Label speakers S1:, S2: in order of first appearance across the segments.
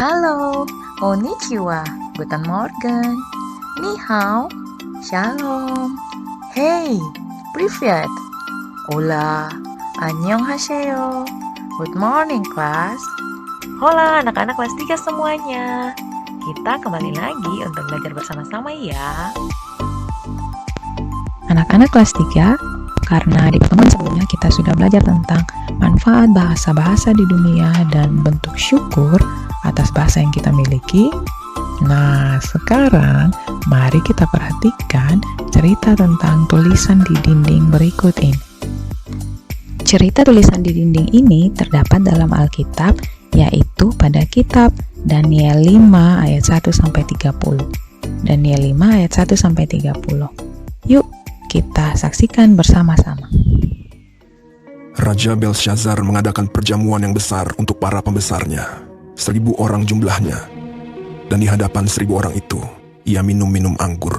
S1: Halo, konnichiwa, guten Morgen, ni hao, shalom, hey, привет, hola, annyeonghaseyo, good morning class. Hola anak-anak kelas 3 semuanya. Kita kembali lagi untuk belajar bersama-sama ya. Anak-anak kelas 3, karena di pertemuan sebelumnya kita sudah belajar tentang manfaat bahasa-bahasa di dunia dan bentuk syukur atas bahasa yang kita miliki. Nah, sekarang mari kita perhatikan cerita tentang tulisan di dinding berikut ini. Cerita tulisan di dinding ini terdapat dalam Alkitab, yaitu pada kitab Daniel 5 ayat 1-30. Daniel 5 ayat 1-30. Yuk, kita saksikan bersama-sama.
S2: Raja Belshazzar mengadakan perjamuan yang besar untuk para pembesarnya. 1.000 orang jumlahnya, dan di hadapan 1.000 orang itu, ia minum anggur.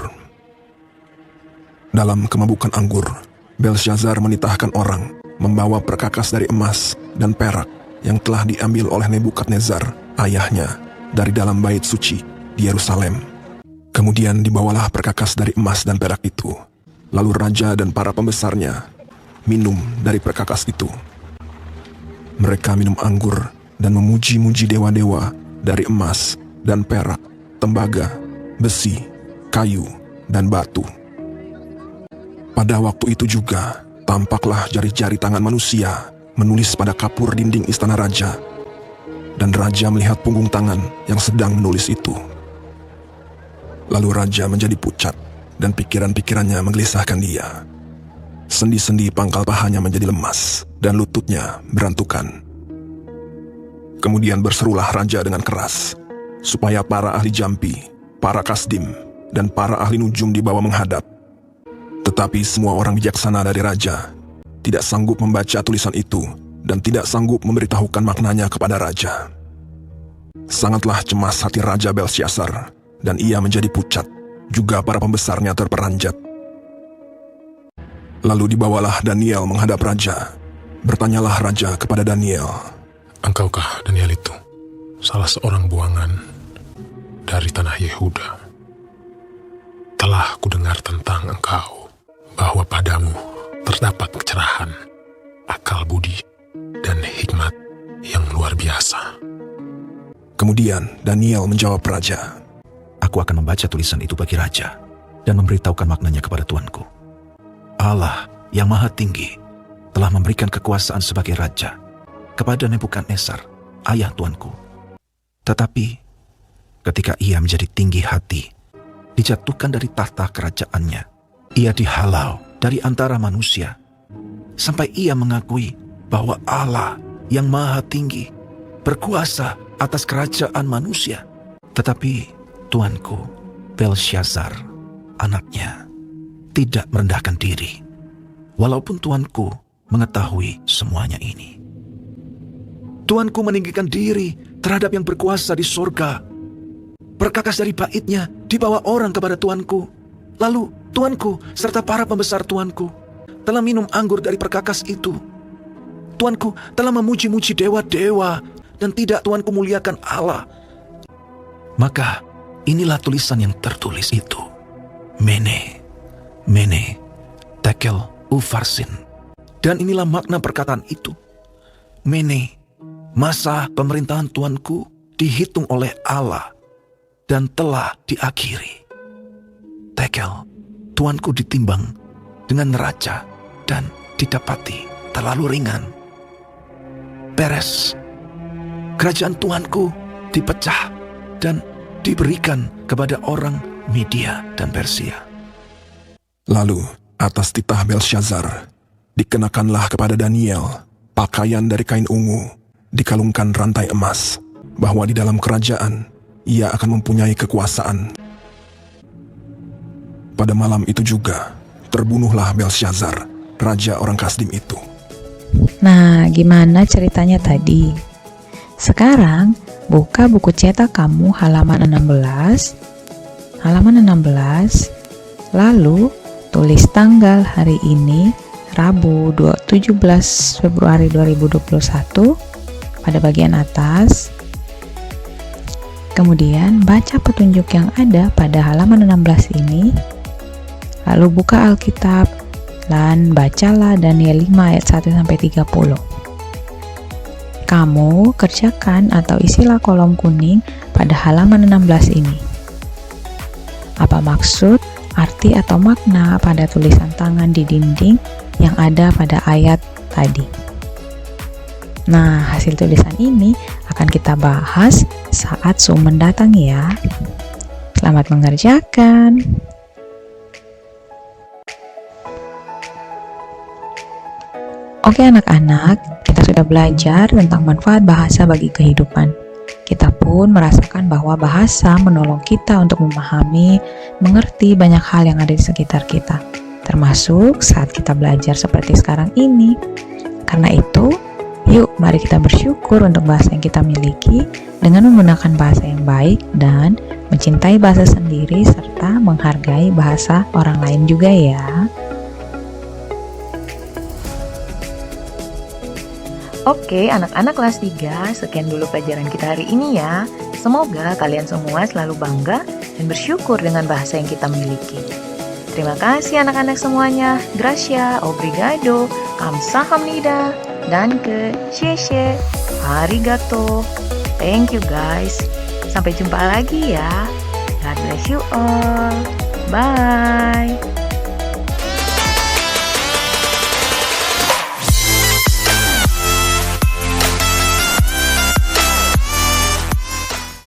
S2: Dalam kemabukan anggur, Belshazzar menitahkan orang membawa perkakas dari emas dan perak yang telah diambil oleh Nebukadnezar, ayahnya, dari dalam bait suci di Yerusalem. Kemudian dibawalah perkakas dari emas dan perak itu, lalu raja dan para pembesarnya minum dari perkakas itu. Mereka minum anggur dan memuji-muji dewa-dewa dari emas dan perak, tembaga, besi, kayu, dan batu. Pada waktu itu juga, tampaklah jari-jari tangan manusia menulis pada kapur dinding istana raja, dan raja melihat punggung tangan yang sedang menulis itu. Lalu raja menjadi pucat, dan pikiran-pikirannya menggelisahkan dia. Sendi-sendi pangkal pahanya menjadi lemas, dan lututnya berantukan. Kemudian berserulah raja dengan keras, supaya para ahli jampi, para kasdim, dan para ahli nujum dibawa menghadap. Tetapi semua orang bijaksana dari raja tidak sanggup membaca tulisan itu dan tidak sanggup memberitahukan maknanya kepada raja. Sangatlah cemas hati Raja Belshazzar, dan ia menjadi pucat, juga para pembesarnya terperanjat. Lalu dibawalah Daniel menghadap raja. Bertanyalah raja kepada Daniel,
S3: "Engkaukah Daniel itu salah seorang buangan dari tanah Yehuda? Telah kudengar tentang engkau, bahwa padamu terdapat kecerahan, akal budi, dan hikmat yang luar biasa."
S2: Kemudian Daniel menjawab raja,
S4: "Aku akan membaca tulisan itu bagi raja dan memberitahukan maknanya kepada tuanku. Allah yang Maha Tinggi telah memberikan kekuasaan sebagai raja kepada Nebukadnezar, ayah tuanku. Tetapi ketika ia menjadi tinggi hati, dijatuhkan dari tahta kerajaannya, ia dihalau dari antara manusia, sampai ia mengakui bahwa Allah yang Maha Tinggi berkuasa atas kerajaan manusia. Tetapi tuanku Belshazzar, anaknya, tidak merendahkan diri, walaupun tuanku mengetahui semuanya ini. Tuanku meninggikan diri terhadap yang berkuasa di sorga. Perkakas dari baitnya dibawa orang kepada tuanku. Lalu tuanku serta para pembesar tuanku telah minum anggur dari perkakas itu. Tuanku telah memuji-muji dewa-dewa, dan tidak tuanku muliakan Allah. Maka inilah tulisan yang tertulis itu. Mene, Mene, Tekel, Ufarsin. Dan inilah makna perkataan itu. Mene, masa pemerintahan tuanku dihitung oleh Allah dan telah diakhiri. Tekel, tuanku ditimbang dengan neraca dan didapati terlalu ringan. Peres, kerajaan tuanku dipecah dan diberikan kepada orang Media dan Persia.
S2: Lalu atas titah Belshazzar dikenakanlah kepada Daniel pakaian dari kain ungu, dikalungkan rantai emas, bahwa di dalam kerajaan ia akan mempunyai kekuasaan. Pada malam itu juga terbunuhlah Belshazzar, raja orang Kasdim itu.
S1: Nah, gimana ceritanya tadi? Sekarang buka buku cetak kamu halaman 16. Lalu tulis tanggal hari ini, Rabu 17 Februari 2021 pada bagian atas. Kemudian baca petunjuk yang ada pada halaman 16 ini, lalu buka Alkitab dan bacalah Daniel 5 ayat 1-30. Kamu kerjakan atau isilah kolom kuning pada halaman 16 ini. Apa maksud, arti atau makna pada tulisan tangan di dinding yang ada pada ayat tadi? Nah, hasil tulisan ini akan kita bahas saat Zoom mendatang ya. Selamat mengerjakan. Oke anak-anak, kita sudah belajar tentang manfaat bahasa bagi kehidupan. Kita pun merasakan bahwa bahasa menolong kita untuk memahami, mengerti banyak hal yang ada di sekitar kita, termasuk saat kita belajar seperti sekarang ini. Karena itu, yuk mari kita bersyukur untuk bahasa yang kita miliki dengan menggunakan bahasa yang baik dan mencintai bahasa sendiri serta menghargai bahasa orang lain juga ya. Oke, anak-anak kelas 3, sekian dulu pelajaran kita hari ini ya. Semoga kalian semua selalu bangga dan bersyukur dengan bahasa yang kita miliki. Terima kasih anak-anak semuanya. Gracia, obrigado, kamsahamnida, danke, sheshe, arigato. Thank you guys. Sampai jumpa lagi ya. God bless you all. Bye.